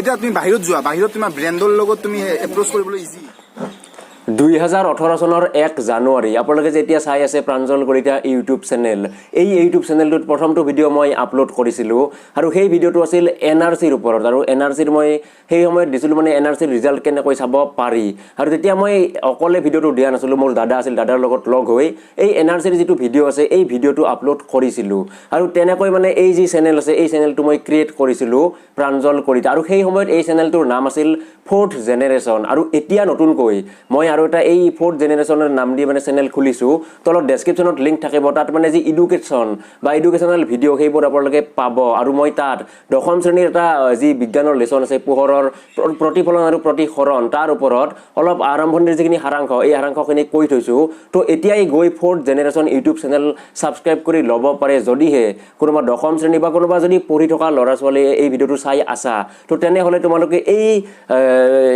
এতিয়া তুমি বাহিৰত যোৱা বাহিৰত তোমাৰ ব্ৰেণ্ডৰ লগত তুমি এপ্ৰোচ কৰিবলৈ ইজি 2018 চনৰ 1 জানুৱাৰী আপোনালোকে যেতিয়া চাই আছে প্ৰাঞ্জল কলিতা ইউটিউব চেনেল এই ইউটিউব চেনেলটোত প্ৰথমটো ভিডিঅ' মই আপলোড কৰিছিলোঁ আৰু সেই ভিডিঅ'টো আছিল এনআৰচিৰ ওপৰত আৰু এনআৰচিৰ মই সেই সময়ত দিছিলোঁ মানে এনআৰচিৰ ৰিজাল্ট কেনেকৈ চাব পাৰি আৰু তেতিয়া মই অকলে ভিডিঅ'টো দিয়া নাছিলোঁ মোৰ দাদা আছিল দাদাৰ লগত লগ হৈ এই এনআৰচিৰ যিটো ভিডিঅ' আছে এই ভিডিঅ'টো আপলোড কৰিছিলোঁ আৰু তেনেকৈ মানে এই যি চেনেল আছে এই চেনেলটো মই ক্ৰিয়েট কৰিছিলোঁ প্ৰাঞ্জল কলিতা আৰু সেই সময়ত এই চেনেলটোৰ নাম আছিল 4th জেনেৰেশ্যন আৰু এতিয়া নতুনকৈ মই আৰু এটা এই 4th জেনেৰেশ্যনৰ নাম দি মানে চেনেল খুলিছোঁ তলত ডেছক্ৰিপশ্যনত লিংক থাকিব তাত মানে যি এডুকেশ্যন বা এডুকেশ্যনেল ভিডিঅ' সেইবোৰ আপোনালোকে পাব আৰু মই তাত দশম শ্ৰেণীৰ এটা যি বিজ্ঞানৰ লেছন আছে পোহৰৰ প্ৰতিফলন আৰু প্ৰতিসৰণ তাৰ ওপৰত অলপ আৰম্ভণিৰ যিখিনি সাৰাংশ এই সাৰাংশখিনি কৈ থৈছোঁ তো এতিয়াই গৈ 4th generation YouTube channel subscribe কৰি ল'ব পাৰে যদিহে কোনোবা দশম শ্ৰেণী বা কোনোবা যদি পঢ়ি থকা ল'ৰা ছোৱালীয়ে এই ভিডিঅ'টো চাই আছা তো তেনেহ'লে তোমালোকে এই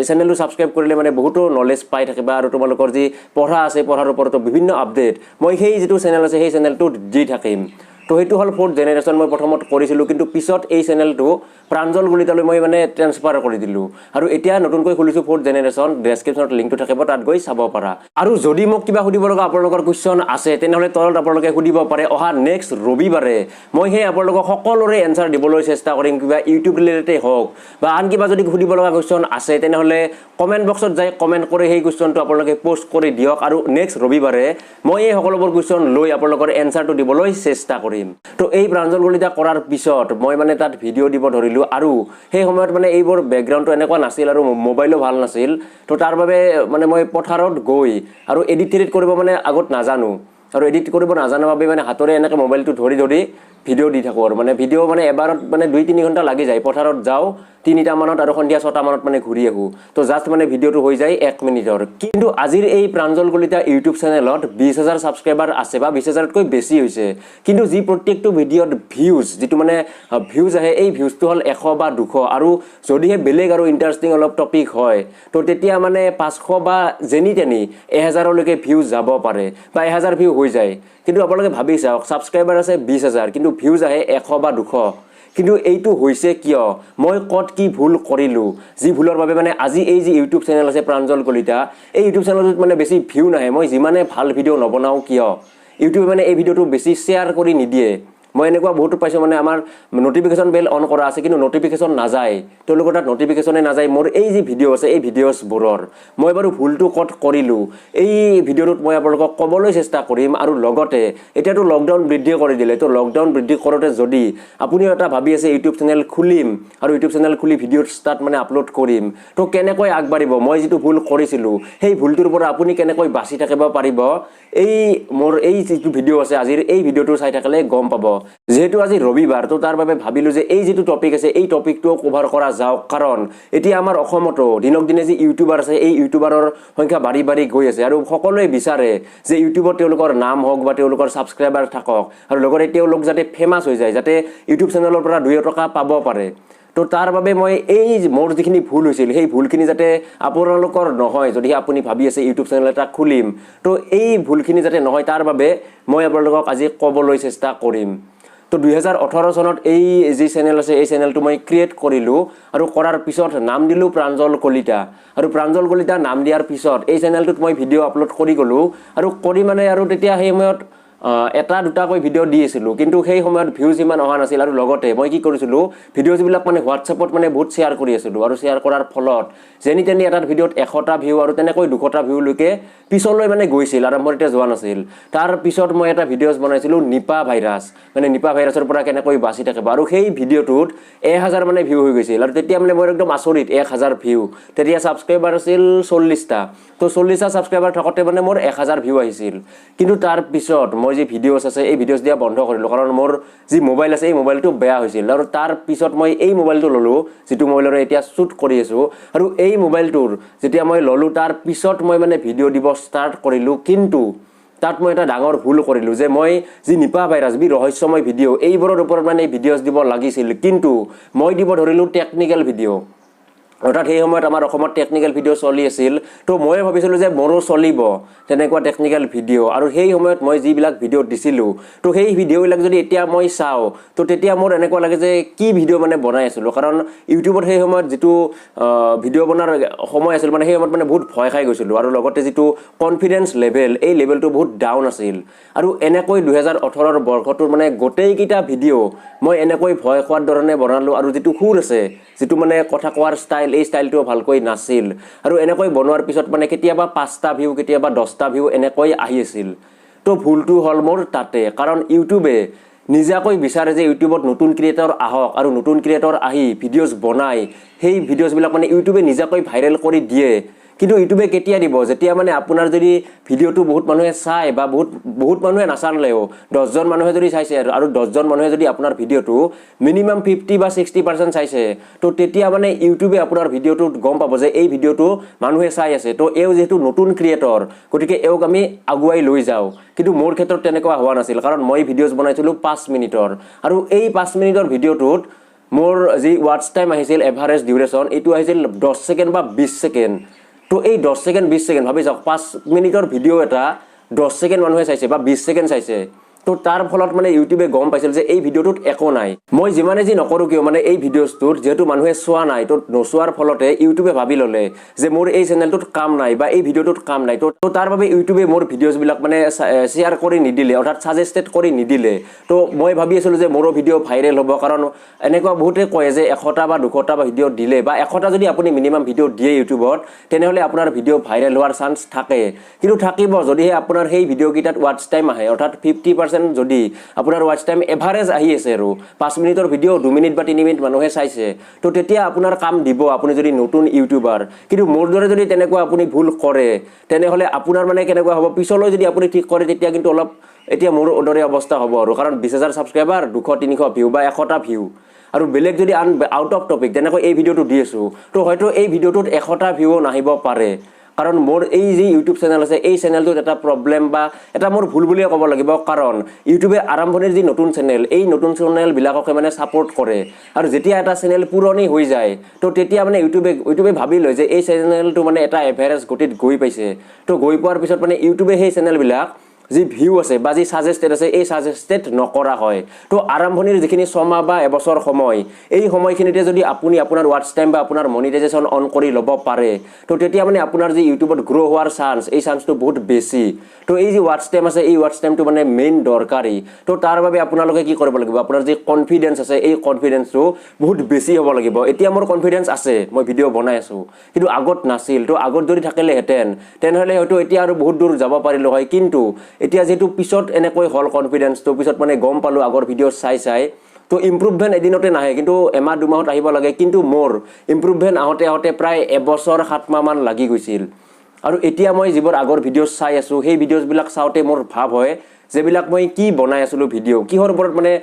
চেনেলটো ছাবস্ক্ৰাইব কৰিলে মানে বহুতো নলেজ পাই থাকিবা আৰু তোমালোকৰ যি পঢ়া আছে পঢ়াৰ ওপৰতো বিভিন্ন আপডেট মই সেই যিটো চেনেল আছে সেই চেনেলটোত দি থাকিম তো সেইটো হ'ল 4th জেনেৰেশ্যন মই প্ৰথমত কৰিছিলোঁ কিন্তু পিছত এই চেনেলটো প্ৰাঞ্জল কলিতালৈ মই মানে ট্ৰেন্সফাৰ কৰি দিলোঁ আৰু এতিয়া নতুনকৈ খুলিছোঁ 4th জেনেৰেশ্যন ডেছক্ৰিপশ্যনত লিংকটো থাকিব তাত গৈ চাব পাৰা আৰু যদি মোক কিবা সুধিব লগা আপোনালোকৰ কুৱেশ্যন আছে তেনেহ'লে তলত আপোনালোকে সুধিব পাৰে অহা নেক্সট ৰবিবাৰে মই সেই আপোনালোকক সকলোৰে এনচাৰ দিবলৈ চেষ্টা কৰিম কিবা ইউটিউব ৰিলেটেড হওক বা আন কিবা যদি সুধিব লগা কুৱেশ্যন আছে তেনেহ'লে কমেণ্ট বক্সত যাই কমেণ্ট কৰি সেই কুৱেশ্যনটো আপোনালোকে পোষ্ট কৰি দিয়ক আৰু নেক্সট ৰবিবাৰে মই এই সকলোবোৰ কুৱেশ্যন লৈ আপোনালোকৰ এনচাৰটো দিবলৈ চেষ্টা কৰিম তো এই প্ৰাঞ্জল কলিতা কৰাৰ পিছত মই মানে তাত ভিডিঅ' দিব ধৰিলোঁ আৰু সেই সময়ত মানে এইবোৰ বেকগ্ৰাউণ্ডটো এনেকুৱা নাছিল আৰু মোবাইলো ভাল নাছিল তো তাৰ বাবে মানে মই পথাৰত গৈ আৰু এডিট কৰিব মানে আগত নাজানো আৰু এডিট কৰিব নাজানাৰ বাবে মানে হাতৰে এনেকৈ মোবাইলটো ধৰি ধৰি ভিডিঅ' দি থাকোঁ আৰু মানে ভিডিঅ' মানে এবাৰত মানে 2-3 ঘণ্টা লাগি যায় পথাৰত যাওঁ 3টা মানত আৰু সন্ধিয়া 6টা মানত মানে ঘূৰি আহোঁ তো জাষ্ট মানে ভিডিঅ'টো হৈ যায় 1 মিনিটৰ কিন্তু আজিৰ এই প্ৰাঞ্জল কলিতা ইউটিউব চেনেলত 20,000 ছাবস্ক্ৰাইবাৰ আছে বা 20,000তকৈ বেছি হৈছে কিন্তু যি প্ৰত্যেকটো ভিডিঅ'ত ভিউজ যিটো মানে ভিউজ আহে এই ভিউজটো হ'ল 100 বা 200 আৰু যদিহে বেলেগ আৰু ইণ্টাৰেষ্টিং অলপ টপিক হয় তো তেতিয়া মানে 500 বা যেনি তেনি 1000লৈকে ভিউজ যাব পাৰে বা 1000 ভিউ হৈ যায় কিন্তু আপোনালোকে ভাবি চাওক ছাবস্ক্ৰাইবাৰ আছে 20,000 কিন্তু ভিউজ আহে 100 বা 200 কিন্তু এইটো হৈছে কিয় মই কত কি ভুল কৰিলোঁ যি ভুলৰ বাবে মানে আজি এই যে ইউটিউব চেনেল আছে প্ৰাঞ্জল কলিতা এই ইউটিউব চেনেলটোত মানে বেছি ভিউ নাহে মই যিমানে ভাল ভিডিঅ' নবনাওঁ কিয় ইউটিউবে মানে এই ভিডিঅ'টো বেছি শ্বেয়াৰ কৰি নিদিয়ে মই এনেকুৱা বহুতো পাইছোঁ মানে আমাৰ নটিফিকেশ্যন বেল অন কৰা আছে কিন্তু নটিফিকেশ্যন নাযায় তেওঁলোকৰ তাত নটিফিকেশ্যনে নাযায় মোৰ এই যি ভিডিঅ' আছে এই ভিডিঅ'ছবোৰৰ মই বাৰু ভুলটো কত কৰিলোঁ এই ভিডিঅ'টোত মই আপোনালোকক ক'বলৈ চেষ্টা কৰিম আৰু লগতে এতিয়াতো লকডাউন বৃদ্ধি কৰি দিলে তো লকডাউন বৃদ্ধি কৰোঁতে যদি আপুনিও এটা ভাবি আছে ইউটিউব চেনেল খুলিম আৰু ইউটিউব চেনেল খুলি ভিডিঅ'ছ তাত মানে আপলোড কৰিম তো কেনেকৈ আগবাঢ়িব মই যিটো ভুল কৰিছিলোঁ সেই ভুলটোৰ পৰা আপুনি কেনেকৈ বাচি থাকিব পাৰিব এই মোৰ এই যিটো ভিডিঅ' আছে আজিৰ এই ভিডিঅ'টো চাই থাকিলে গম পাব যেহেতু আজি ৰবিবাৰ তো তাৰ বাবে ভাবিলোঁ যে এই যিটো টপিক আছে এই টপিকটো কভাৰ কৰা যাওক কাৰণ এতিয়া আমাৰ অসমতো দিনক দিনে যি ইউটিউবাৰ আছে এই ইউটিউবাৰৰ সংখ্যা বাঢ়ি বাঢ়ি গৈ আছে আৰু সকলোৱে বিচাৰে যে ইউটিউবত তেওঁলোকৰ নাম হওক বা তেওঁলোকৰ ছাবস্ক্ৰাইবাৰ থাকক আৰু লগতে তেওঁলোক যাতে ফেমাছ হৈ যায় যাতে ইউটিউব চেনেলৰ পৰা 2 টকা পাব পাৰে তো তাৰ বাবে মই এই মোৰ যিখিনি ভুল হৈছিল সেই ভুলখিনি যাতে আপোনালোকৰ নহয় যদি আপুনি ভাবি আছে ইউটিউব চেনেল এটা খুলিম তো এই ভুলখিনি যাতে নহয় তাৰ বাবে মই আপোনালোকক আজি ক'বলৈ চেষ্টা কৰিম তো 2018 চনত এই যি চেনেল আছে এই চেনেলটো মই ক্ৰিয়েট কৰিলোঁ আৰু কৰাৰ পিছত নাম দিলোঁ প্ৰাঞ্জল কলিতা আৰু প্ৰাঞ্জল কলিতা নাম দিয়াৰ পিছত এই চেনেলটোত মই ভিডিঅ' আপলোড কৰি গ'লোঁ আৰু কৰি মানে আৰু তেতিয়া সেই সময়ত এটা দুটাকৈ ভিডিঅ' দি আছিলোঁ কিন্তু সেই সময়ত ভিউজ ইমান অহা নাছিল আৰু লগতে মই কি কৰিছিলোঁ ভিডিঅ'ছবিলাক মানে হোৱাটছএপত মানে বহুত শ্বেয়াৰ কৰি আছিলোঁ আৰু শ্বেয়াৰ কৰাৰ ফলত যেনি তেনি এটা ভিডিঅ'ত 100টা ভিউ আৰু তেনেকৈ 200টা ভিউলৈকে পিছলৈ মানে গৈছিল আৰম্ভণিতে যোৱা নাছিল তাৰ পিছত মই এটা ভিডিঅ'ছ বনাইছিলোঁ নিপা ভাইৰাছ মানে নিপা ভাইৰাছৰ পৰা কেনেকৈ বাচি থাকিব আৰু সেই ভিডিঅ'টোত 1000 মানে ভিউ হৈ গৈছিল আৰু তেতিয়া মানে মই একদম আচৰিত 1000 ভিউ তেতিয়া ছাবস্ক্ৰাইবাৰ আছিল 40টা তো 40টা ছাবস্ক্ৰাইবাৰ থাকোঁতে মানে মোৰ 1000 ভিউ আহিছিল কিন্তু তাৰ পিছত মই যি ভিডিঅ'ছ আছে এই ভিডিঅ'ছ দিয়া বন্ধ কৰিলোঁ কাৰণ মোৰ যি মোবাইল আছে এই মোবাইলটো বেয়া হৈছিল আৰু তাৰ পিছত মই এই মোবাইলটো ল'লোঁ যিটো মোবাইলৰে এতিয়া শ্বুট কৰি আছোঁ আৰু এই মোবাইলটোৰ যেতিয়া মই ল'লোঁ তাৰ পিছত মই মানে ভিডিঅ' দিব ষ্টাৰ্ট কৰিলোঁ কিন্তু তাত মই এটা ডাঙৰ ভুল কৰিলোঁ যে মই যি নিপা ভাইৰাছ বি ৰহস্যময় ভিডিঅ' এইবোৰৰ ওপৰত মানে ভিডিঅ'ছ দিব লাগিছিল কিন্তু মই দিব ধৰিলোঁ টেকনিকেল ভিডিঅ' অৰ্থাৎ সেই সময়ত আমাৰ অসমত টেকনিক্যাল ভিডিঅ' চলি আছিল তো মই ভাবিছিলোঁ যে মোৰো চলিব তেনেকুৱা টেকনিক্যাল ভিডিঅ' আৰু সেই সময়ত মই যিবিলাক ভিডিঅ' দিছিলোঁ তো সেই ভিডিঅ'বিলাক যদি এতিয়া মই চাওঁ তো তেতিয়া মোৰ এনেকুৱা লাগে যে কি ভিডিঅ' মানে বনাই আছিলোঁ কাৰণ ইউটিউবত সেই সময়ত যিটো ভিডিঅ' বনোৱাৰ সময় আছিল মানে সেই সময়ত মানে বহুত ভয় খাই গৈছিলোঁ আৰু লগতে যিটো কনফিডেন্স লেভেল এই লেভেলটো বহুত ডাউন আছিল আৰু এনেকৈ 2018 বৰ্ষটোৰ মানে গোটেইকেইটা ভিডিঅ' মই এনেকৈ ভয় খোৱাৰ ধৰণে বনালোঁ আৰু যিটো সুৰ আছে যিটো মানে কথা কোৱাৰ ষ্টাইল এই ষ্টাইলটো ভালকৈ নাছিল আৰু এনেকৈ বনোৱাৰ পিছত মানে কেতিয়াবা 5টা ভিউ কেতিয়াবা 10টা ভিউ এনেকৈ আহি আছিল তো ভুলটো হ'ল মোৰ তাতে কাৰণ ইউটিউবে নিজাকৈ বিচাৰে যে ইউটিউবত নতুন ক্ৰিয়েটৰ আহক আৰু নতুন ক্ৰিয়েটৰ আহি ভিডিঅ'জ বনাই সেই ভিডিঅ'জবিলাক মানে ইউটিউবে নিজাকৈ ভাইৰেল কৰি দিয়ে কিন্তু ইউটিউবে কেতিয়া দিব যেতিয়া মানে আপোনাৰ যদি ভিডিঅ'টো বহুত মানুহে চাই বা বহুত মানুহে নাচালেও 10 জন মানুহে যদি চাইছে আৰু 10 জন মানুহে যদি আপোনাৰ ভিডিঅ'টো মিনিমাম 50 বা 60% চাইছে তো তেতিয়া মানে ইউটিউবে আপোনাৰ ভিডিঅ'টো গম পাব যে এই ভিডিঅ'টো মানুহে চাই আছে তো এও যেহেতু নতুন ক্ৰিয়েটৰ গতিকে এওক আমি আগুৱাই লৈ যাওঁ কিন্তু মোৰ ক্ষেত্ৰত তেনেকুৱা হোৱা নাছিল কাৰণ মই ভিডিঅ'জ বনাইছিলোঁ 5 মিনিটৰ আৰু এই 5 মিনিটৰ ভিডিঅ'টোত মোৰ যি ৱাচ টাইম আহিছিল এভাৰেজ ডিউৰেশ্যন এইটো আহিছিল 10 ছেকেণ্ড বা 20 ছেকেণ্ড তো এই 10 ছেকেণ্ড 20 ছেকেণ্ড ভাবি যাওক 5 মিনিটৰ ভিডিঅ' এটা 10 ছেকেণ্ড মানুহে চাইছে বা 20 ছেকেণ্ড চাইছে তো তাৰ ফলত মানে ইউটিউবে গম পাইছিল যে এই ভিডিঅ'টোত একো নাই মই যিমানে যি নকৰোঁ কিয় মানে এই ভিডিঅ'টোত যেহেতু মানুহে চোৱা নাই তো নচোৱাৰ ফলতে ইউটিউবে ভাবি ল'লে যে মোৰ এই চেনেলটোত কাম নাই বা এই ভিডিঅ'টোত কাম নাই তো তাৰ বাবে ইউটিউবে মোৰ ভিডিঅ'জবিলাক মানে শ্বেয়াৰ কৰি নিদিলে অৰ্থাৎ ছাজেষ্টেড কৰি নিদিলে তো মই ভাবি আছিলোঁ যে মোৰো ভিডিঅ' ভাইৰেল হ'ব কাৰণ এনেকুৱা বহুতে কয় যে 100টা বা 200টা ভিডিঅ' দিলে বা 100টা যদি আপুনি মিনিমাম ভিডিঅ' দিয়ে ইউটিউবত তেনেহ'লে আপোনাৰ ভিডিঅ' ভাইৰেল হোৱাৰ চান্স থাকে কিন্তু থাকিব যদিহে আপোনাৰ সেই ভিডিঅ'কেইটাত ৱাচ টাইম আহে অৰ্থাৎ 50% যদি আপোনাৰ ৱাচ টাইম এভাৰেজ আহি আছে আৰু 5 মিনিটৰ ভিডিঅ' 2 মিনিট বা 3 মিনিট মানুহে চাইছে তো তেতিয়া আপোনাৰ কাম দিব আপুনি যদি নতুন ইউটিউবাৰ কিন্তু মোৰ দৰে যদি তেনেকুৱা আপুনি ভুল কৰে তেনেহ'লে আপোনাৰ মানে কেনেকুৱা হ'ব পিছলৈ যদি আপুনি ঠিক কৰে তেতিয়া কিন্তু অলপ এতিয়া মোৰ দৰে অৱস্থা হ'ব আৰু কাৰণ 20,000 ছাবস্ক্ৰাইবাৰ 200-300 ভিউ বা 100টা ভিউ আৰু বেলেগ যদি আউট অফ টপিক যেনেকৈ এই ভিডিঅ'টো দি আছোঁ তো হয়তো এই ভিডিঅ'টোত 100টা ভিউ নাহিব পাৰে কাৰণ মোৰ এই যি ইউটিউব চেনেল আছে এই চেনেলটোত এটা প্ৰব্লেম বা এটা মোৰ ভুল বুলিয়ে ক'ব লাগিব কাৰণ ইউটিউবে আৰম্ভণিৰ যি নতুন চেনেল এই নতুন চেনেলবিলাককে মানে ছাপোৰ্ট কৰে আৰু যেতিয়া এটা চেনেল পুৰণি হৈ যায় তো তেতিয়া মানে ইউটিউবে ভাবি লয় যে এই চেনেলটো মানে এটা এভাৰেজ গতিত গৈ পাইছে তো গৈ পোৱাৰ পিছত মানে ইউটিউবে সেই চেনেলবিলাক যি ভিউ আছে বা যি সাজেষ্টেড আছে এই সাজেষ্টেড নকৰা হয় তো আৰম্ভণিৰ যিখিনি ছমাহ বা এবছৰ সময় এই সময়খিনিতে যদি আপুনি আপোনাৰ ৱাচ টাইম বা আপোনাৰ মনিটাইজেশ্যন অন কৰি ল'ব পাৰে তো তেতিয়া মানে আপোনাৰ যি ইউটিউবত গ্ৰ' হোৱাৰ চান্স এই চান্সটো বহুত বেছি তো এই যি ৱাচ টাইম আছে এই ৱাচ টাইমটো মানে মেইন দৰকাৰী তো তাৰ বাবে আপোনালোকে কি কৰিব লাগিব আপোনাৰ যি কনফিডেন্স আছে এই কনফিডেন্সটো বহুত বেছি হ'ব লাগিব এতিয়া মোৰ কনফিডেন্স আছে মই ভিডিঅ' বনাই আছোঁ কিন্তু আগত নাছিল তো আগত যদি থাকিলেহেঁতেন তেনেহ'লে হয়তো এতিয়া আৰু বহুত দূৰ যাব পাৰিলোঁ হয় কিন্তু এতিয়া যেটো পিছত এনেকৈ হল কনফিডেন্স তো পিছত মানে গম পালো আগৰ ভিডিঅ চাই তো ইমপ্ৰুভমেন্ট এদিনতে নাহে কিন্তু এমাহ দুমাহত আহিব লাগে কিন্তু মোৰ ইমপ্ৰুভমেন্ট আহতে প্ৰায় এবছৰ 7 মাহ মান লাগি গৈছিল আৰু এতিয়া মই যিবোৰ আগৰ ভিডিঅ চাই আছো সেই ভিডিঅ'বিলাক চাওতে মোৰ ভাব হয় যেবিলাক মই কি বনাই আছিলো ভিডিঅ কিহৰ ওপৰত মানে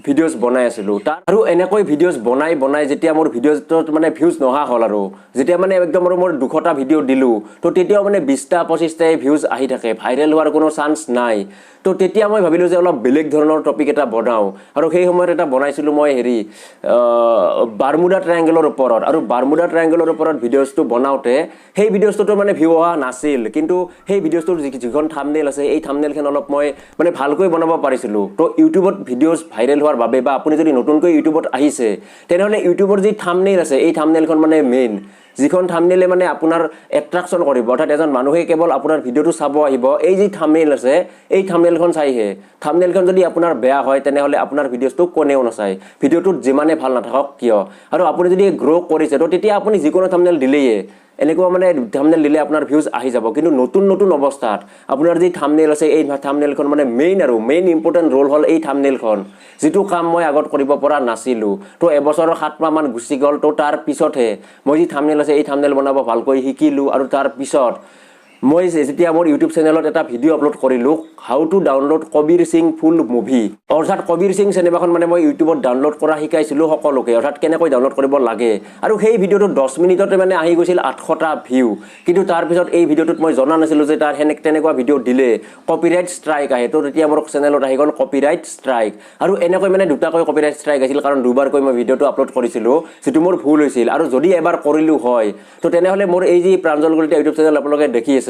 ভিডিঅ'জ বনাই আছিলো তাৰ আৰু এনেকৈ ভিডিঅ'জ বনাই যেতিয়া মোৰ ভিডিঅ'জত মানে ভিউজ নহা হল আৰু যেতিয়া মানে একদম মোৰ 200টা ভিডিঅ' দিলো তো তেতিয়াও মানে 20টা 25টা ভিউজ আহি থাকে ভাইৰেল হোৱাৰ কোনো চান্স নাই তো তেতিয়া মই ভাবিলো যে অলপ বেলেগ ধৰণৰ টপিক এটা বনাও আৰু সেই সময়ত এটা বনাইছিলো মই হেৰি বাৰমুডা ট্ৰায়াঙ্গলৰ ওপৰত আৰু বাৰমুডা ট্ৰায়াঙ্গলৰ ওপৰত ভিডিঅ'জটো বনাওতে সেই ভিডিঅ'জটো মানে ভিউ হোৱা নাছিল কিন্তু সেই ভিডিঅ'টোৰ যিখন থাম্বনেইল আছে এই থাম্বনেইলখন অলপ মই মানে ভালকৈ বনাব পাৰিছিলো তো ইউটিউবত ভিডিঅ'জ ভাইৰেল হোৱাৰ বাবে বা আপুনি যদি নতুনকৈ ইউটিউবত আহিছে তেনেহ'লে ইউটিউবৰ যি থাম্বনেইল আছে এই থাম্বনেইলখন মানে মেইন যিখন থাম্বনেইলে মানে আপোনাৰ এট্ৰাকচন কৰিব অৰ্থাৎ এজন মানুহে কেৱল আপোনাৰ ভিডিঅ'টো চাব আহিব এই যি থাম্বনেইল আছে এই থাম্বনেইলখন চাইহে থাম্বনেইলখন যদি আপোনাৰ বেয়া হয় তেনেহ'লে আপোনাৰ ভিডিঅ'টো কোনেও নাচায় ভিডিঅ'টোত যিমানে ভাল নাথাকক কিয় আৰু আপুনি যদি গ্ৰ' কৰিছে তো তেতিয়া আপুনি যিকোনো থাম্বনেইল দিলেই এনেকুৱা মানে থাম্বনেইল দিলে আপোনাৰ ভিউজ আহি যাব কিন্তু নতুন অৱস্থাত আপোনাৰ যি থাম্বনেইল আছে এই থাম্বনেইলখন মানে মেইন ইম্পৰ্টেন্ট ৰোল হ'ল এই থাম্বনেইলখন যেটো কাম মই আগত কৰিব পৰা নাছিলো তো এবছৰৰ 7 মাহ মান গুচি গ'ল তো তাৰ পিছতহে মই যি থাম্বনেইল আছে এই থাম্বনেইল বনাব ভালকৈ শিকিলো আৰু তাৰ পিছত মই যেতিয়া মোৰ ইউটিউব চেনেলত এটা ভিডিঅ' আপলোড কৰিলোঁ হাউ টু ডাউনলোড কবিৰ সিং ফুল মুভি অৰ্থাৎ কবিৰ সিং চিনেমাখন মানে মই ইউটিউবত ডাউনলোড কৰা শিকাইছিলোঁ সকলোকে অৰ্থাৎ কেনেকৈ ডাউনলোড কৰিব লাগে আৰু সেই ভিডিঅ'টো 10 মিনিটতে মানে আহি গৈছিল 800টা ভিউ কিন্তু তাৰপিছত এই ভিডিঅ'টোত মই জনা নাছিলোঁ যে তাৰ তেনেকুৱা ভিডিঅ' দিলে কপিৰাইট ষ্ট্ৰাইক আহে তো তেতিয়া মোৰ চেনেলত আহি গ'ল কপিৰাইট ষ্ট্ৰাইক আৰু এনেকৈ মানে দুটাকৈ কপিৰাইট ষ্ট্ৰাইক আহিছিল কাৰণ দুবাৰকৈ মই ভিডিঅ'টো আপলোড কৰিছিলোঁ যিটো মোৰ ভুল হৈছিল আৰু যদি এবাৰ কৰিলোঁ হয় তো তেনেহ'লে মোৰ এই যি প্ৰাঞ্জল কলিতা ইউটিউব চেনেল আপোনালোকে দেখি আছে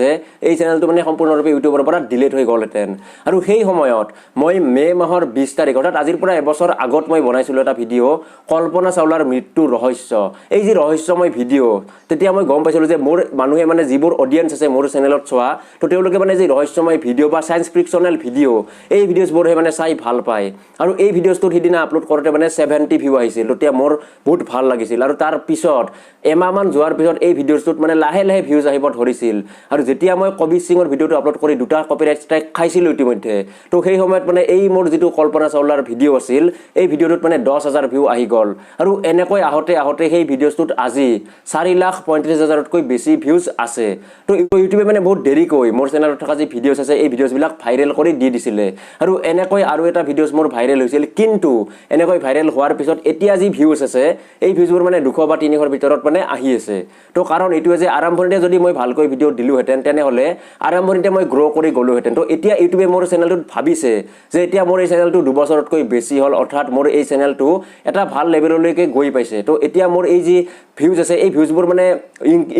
এই চেনেলটো মানে সম্পূৰ্ণৰূপে ইউটিউবৰ পৰা ডিলিট হৈ গ'লহেঁতেন আৰু সেই সময়ত মই মে মাহৰ 20 তাৰিখ অৰ্থাৎ আজিৰ পৰা এবছৰ আগত মই বনাইছিলোঁ এটা ভিডিঅ' কল্পনা চাওলাৰ মৃত্যুৰ ৰহস্য এই যি ৰহস্যময় ভিডিঅ' তেতিয়া মই গম পাইছিলোঁ যে মোৰ মানুহে মানে যিবোৰ অডিয়েন্স আছে মোৰ চেনেলত চোৱা তো তেওঁলোকে মানে যি ৰহস্যময় ভিডিঅ' বা চায়েন্স ফিকশ্যনেল ভিডিঅ' এই ভিডিঅ'ছবোৰহে মানে চাই ভাল পায় আৰু এই ভিডিঅ'ছটোৰ সিদিনা আপলোড কৰোঁতে মানে 70 ভিউ আহিছিল তেতিয়া মোৰ বহুত ভাল লাগিছিল আৰু তাৰ পিছত এমাহমান যোৱাৰ পিছত এই ভিডিঅ'ছটোত মানে লাহে লাহে ভিউজ আহিব ধৰিছিল আৰু যেতিয়া মই কবিৰ সিঙৰ ভিডিঅ'টো আপলোড কৰি দুটা কপিৰাইট ষ্ট্ৰাইক খাইছিলোঁ ইতিমধ্যে তো সেই সময়ত মানে এই মোৰ যিটো কল্পনা চাওলাৰ ভিডিঅ' আছিল এই ভিডিঅ'টোত মানে 10,000 ভিউ আহি গ'ল আৰু এনেকৈ আহোঁতে সেই ভিডিঅ'টোত আজি 4,35,000তকৈ বেছি ভিউজ আছে তো ইউটিউবে মানে বহুত দেৰিকৈ মোৰ চেনেলত থকা যি ভিডিঅ'ছ আছে এই ভিডিঅ'ছবিলাক ভাইৰেল কৰি দি দিছিলে আৰু এনেকৈ আৰু এটা ভিডিঅ'ছ মোৰ ভাইৰেল হৈছিল কিন্তু এনেকৈ ভাইৰেল হোৱাৰ পিছত এতিয়া যি ভিউজ আছে এই ভিউজবোৰ মানে 200 বা 300ৰ ভিতৰত মানে আহি আছে তো কাৰণ এইটোৱে যে আৰম্ভণিতে যদি মই ভালকৈ ভিডিঅ' দিলোহেঁতেন তেনেহ'লে আৰম্ভণিতে মই গ্ৰ' কৰি গ'লোহেঁতেন তো এতিয়া ইউটিউবে মোৰ চেনেলটোত ভাবিছে যে এতিয়া মোৰ এই চেনেলটো 2 বছৰতকৈ বেছি হ'ল অৰ্থাৎ মোৰ এই চেনেলটো এটা ভাল লেভেললৈকে গৈ পাইছে তো এতিয়া মোৰ এই যি ভিউজ আছে এই ভিউজবোৰ মানে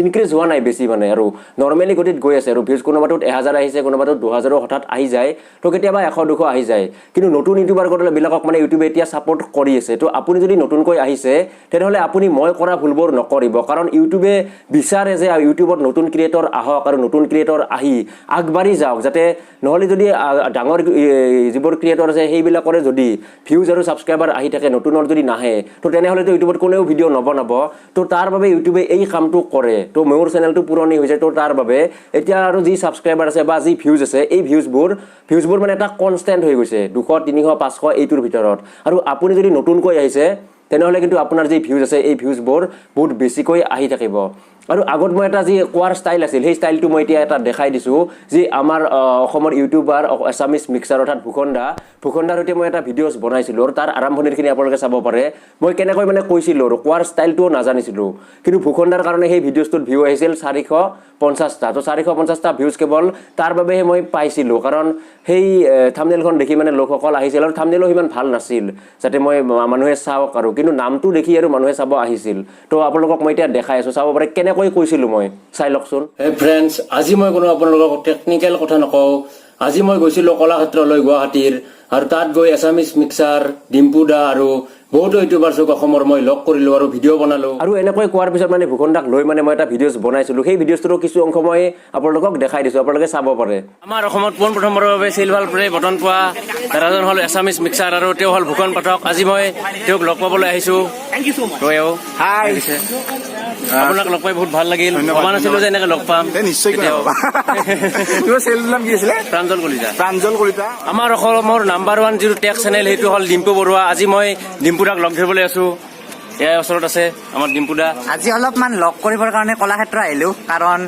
ইনক্ৰিজ হোৱা নাই বেছি মানে আৰু নৰ্মেলি গতিত গৈ আছে আৰু ভিউজ কোনোবাটোত 1000 আহিছে কোনোবাটোত 2000 হঠাৎ আহি যায় তো কেতিয়াবা 100-200 আহি যায় কিন্তু নতুন ইউটিউবাৰ বিলাকক মানে ইউটিউবে এতিয়া ছাপোৰ্ট কৰি আছে তো আপুনি যদি নতুনকৈ আহিছে তেনেহ'লে আপুনি মই কৰা ভুলবোৰ নকৰিব কাৰণ ইউটিউবে বিচাৰে যে ইউটিউবত নতুন ক্ৰিয়েটৰ আহক আৰু নতুন ক্ৰিয়েটৰ আহি আগবাঢ়ি যাওক যাতে নহ'লে যদি ডাঙৰ যিবোৰ ক্ৰিয়েটৰ আছে সেইবিলাকৰে যদি ভিউজ আৰু ছাবস্ক্ৰাইবাৰ আহি থাকে নতুনৰ যদি নাহে তো তেনেহ'লেতো ইউটিউবত কোনেও ভিডিঅ' নবনাব তো তাৰ বাবে ইউটিউবে এই কামটো কৰে তো মোৰ চেনেলটো পুৰণি হৈছে তো তাৰ বাবে এতিয়া আৰু যি ছাবস্ক্ৰাইবাৰ আছে বা যি ভিউজ আছে এই ভিউজবোৰ মানে এটা কনষ্টেণ্ট হৈ গৈছে 200 300 500 এইটোৰ ভিতৰত আৰু আপুনি যদি নতুনকৈ আহিছে তেনেহ'লে কিন্তু আপোনাৰ যি ভিউজ আছে এই ভিউজবোৰ বহুত বেছিকৈ আহি থাকিব আৰু আগত মই এটা যি কোৱাৰ ষ্টাইল আছিল সেই ষ্টাইলটো মই এতিয়া এটা দেখাই দিছোঁ যি আমাৰ অসমৰ ইউটিউবাৰ আছামিজ মিক্সাৰ অৰ্থাৎ ভুখনদাৰ সৈতে মই এটা ভিডিঅ'ছ বনাইছিলোঁ আৰু তাৰ আৰম্ভণিৰখিনি আপোনালোকে চাব পাৰে মই কেনেকৈ মানে কৈছিলোঁ আৰু কোৱাৰ ষ্টাইলটোও নাজানিছিলোঁ কিন্তু ভুখনদাৰ কাৰণে সেই ভিডিঅ'ছটোত ভিউ আহিছিল 450টা তো 450টা ভিউজ কেৱল তাৰ বাবেহে মই পাইছিলোঁ কাৰণ সেই থাম্বনেইলখন দেখি মানে লোকসকল আহিছিল আৰু থাম্বনেইলো সিমান ভাল নাছিল যাতে মই মানুহে চাওক আৰু কিন্তু নামটো দেখি আৰু মানুহে চাব আহিছিল তো আপোনালোকক মই এতিয়া দেখাই আছোঁ চাব পাৰে কেনেকৈ কৈছিলোঁ মই চাই লওকচোন হে ফ্ৰেণ্ডছ আজি মই কোনো আপোনালোকক টেকনিকেল কথা নকওঁ আজি মই গৈছিলোঁ কলাক্ষেত্ৰলৈ গুৱাহাটীৰ আৰু তাত গৈ আছামিজ মিক্সাৰ ডিম্পু দা আৰু বহুতো ইউটিউবাৰ্ছক অসমৰ মই লগ কৰিলোঁ আৰু ভিডিঅ' বনালোঁ আৰু এনেকৈ কোৱাৰ পিছত মানে ভুখনদাক লৈ মানে মই এটা ভিডিঅ'ছ বনাইছিলোঁ সেই ভিডিঅ'ছটোৰো কিছু অংশ মই আপোনালোকক দেখাই দিছোঁ আপোনালোকে চাব পাৰে আমাৰ অসমত পোনপ্ৰথমবাৰৰ বাবে চিলভাৰ প্লে বটন পোৱা দাদাজন হ'ল আছামিজ মিক্সাৰ আৰু তেওঁ হ'ল ভুখন পাঠক আজি মই তেওঁক লগ পাবলৈ আহিছোঁ হাই আপোনাক লগ পাই বহুত ভাল লাগিল ভবা নাছিলোঁ যে এনেকৈ লগ পাম নিশ্চয় তোমাৰ চেনেলটোৰ নাম কি আছিলে প্ৰাঞ্জল কলিতা আমাৰ অসমৰ নাম্বাৰ 1 যিটো টেক চেনেল সেইটো হ'ল ডিম্পু বৰুৱা আজি মই ডিম্পুদাক লগ ধৰিবলৈ আছোঁ ইয়াৰ ওচৰত আছে আমাৰ ডিম্পুদা আজি অলপমান লগ কৰিবৰ কাৰণে কলাক্ষেত্ৰ আহিলোঁ কাৰণ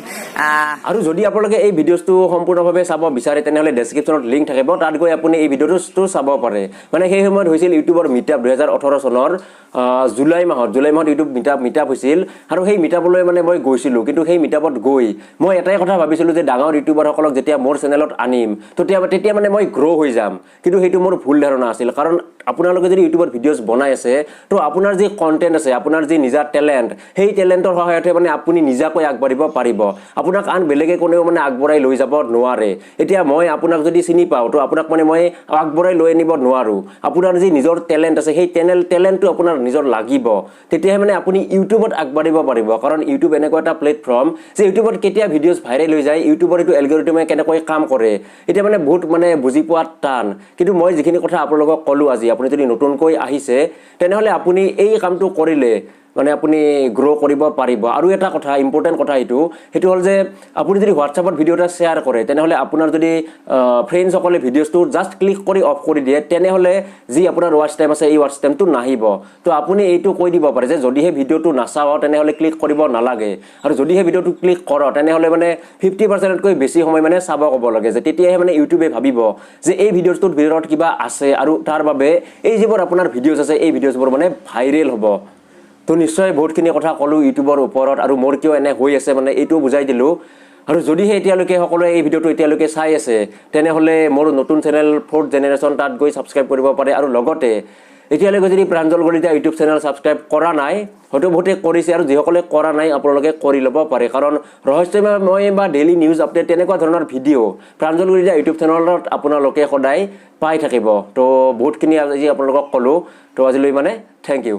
আৰু যদি আপোনালোকে এই ভিডিঅ'টো সম্পূৰ্ণভাৱে চাব বিচাৰে তেনেহ'লে ডেছক্ৰিপশ্যনত লিংক থাকিব তাত গৈ আপুনি এই ভিডিঅ'টো চাব পাৰে মানে সেই সময়ত হৈছিল ইউটিউবৰ মিটআপ 2018 চনৰ জুলাই মাহত ইউটিউব মিটআপ হৈছিল আৰু সেই মিটআপলৈ মানে মই গৈছিলোঁ কিন্তু সেই মিটআপত গৈ মই এটাই কথা ভাবিছিলোঁ যে ডাঙৰ ইউটিউবাৰসকলক যেতিয়া মোৰ চেনেলত আনিম তেতিয়া মানে মই গ্ৰ' হৈ যাম কিন্তু সেইটো মোৰ ভুল ধাৰণা আছিল কাৰণ আপোনালোকে যদি ইউটিউবত ভিডিঅ'ছ বনাই আছে তো আপোনাৰ যি কণ্টেণ্ট আছে আপোনাৰ যি নিজা টেলেণ্ট সেই টেলেণ্টৰ সহায়তে মানে আপুনি নিজাকৈ আগবাঢ়িব পাৰিব আপোনাক আন বেলেগে কোনেও মানে আগবঢ়াই লৈ যাব নোৱাৰে এতিয়া মই আপোনাক যদি চিনি পাওঁ তো আপোনাক মানে মই আগবঢ়াই লৈ আনিব নোৱাৰোঁ আপোনাৰ যি নিজৰ টেলেণ্ট আছে সেই টেলেণ্টটো আপোনাৰ নিজৰ লাগিব তেতিয়াহে মানে আপুনি ইউটিউবত আগবাঢ়িব পাৰিব কাৰণ ইউটিউব এনেকুৱা এটা প্লেটফৰ্ম যে ইউটিউবত কেতিয়া ভিডিঅ'ছ ভাইৰেল হৈ যায় ইউটিউবৰ এইটো এলগৰিথমে কেনেকৈ কাম কৰে এতিয়া মানে বহুত মানে বুজি পোৱাত টান কিন্তু মই যিখিনি কথা আপোনালোকক ক'লোঁ আজি আপুনি যদি নতুনকৈ আহিছে তেনেহ'লে আপুনি এই কামটো কৰিলে মানে আপুনি গ্ৰ' কৰিব পাৰিব আৰু এটা কথা ইম্পৰ্টেণ্ট কথা সেইটো হ'ল যে আপুনি যদি হোৱাটছআপত ভিডিঅ' এটা শ্বেয়াৰ কৰে তেনেহ'লে আপোনাৰ যদি ফ্ৰেণ্ডসকলে ভিডিঅ'টো জাষ্ট ক্লিক কৰি অফ কৰি দিয়ে তেনেহ'লে যি আপোনাৰ ৱাটচ টাইম আছে এই ৱাটচ টাইমটো নাহিব তো আপুনি এইটো কৈ দিব পাৰে যে যদিহে ভিডিঅ'টো নাচাওঁ তেনেহ'লে ক্লিক কৰিব নালাগে আৰু যদিহে ভিডিঅ'টো ক্লিক কৰ তেনেহ'লে মানে 50%তকৈ বেছি সময় মানে চাব ক'ব লাগে যে তেতিয়াহে মানে ইউটিউবে ভাবিব যে এই ভিডিঅ'টোৰ ভিতৰত কিবা আছে আৰু তাৰ বাবে এই যিবোৰ আপোনাৰ ভিডিঅ'জ আছে এই ভিডিঅ'জবোৰ মানে ভাইৰেল হ'ব তো নিশ্চয় বহুতখিনি কথা ক'লোঁ ইউটিউবৰ ওপৰত আৰু মোৰ কিয় এনে হৈ আছে মানে এইটো বুজাই দিলোঁ আৰু যদিহে এতিয়ালৈকে সকলোৱে এই ভিডিঅ'টো এতিয়ালৈকে চাই আছে তেনেহ'লে মোৰ নতুন চেনেল 4th জেনেৰেশ্যন তাত গৈ ছাবস্ক্ৰাইব কৰিব পাৰে আৰু লগতে এতিয়ালৈকে যদি Pranjal Kalita YouTube channel subscribe কৰা নাই হয়তো বহুতে কৰিছে আৰু যিসকলে কৰা নাই আপোনালোকে কৰি ল'ব পাৰে কাৰণ ৰহস্যময় বা ডেইলি নিউজ আপডেট তেনেকুৱা ধৰণৰ ভিডিঅ' প্ৰাঞ্জল কলিতা ইউটিউব চেনেলত আপোনালোকে সদায় পাই থাকিব তো বহুতখিনি আজি আপোনালোকক ক'লোঁ তো আজিলৈ মানে থেংক ইউ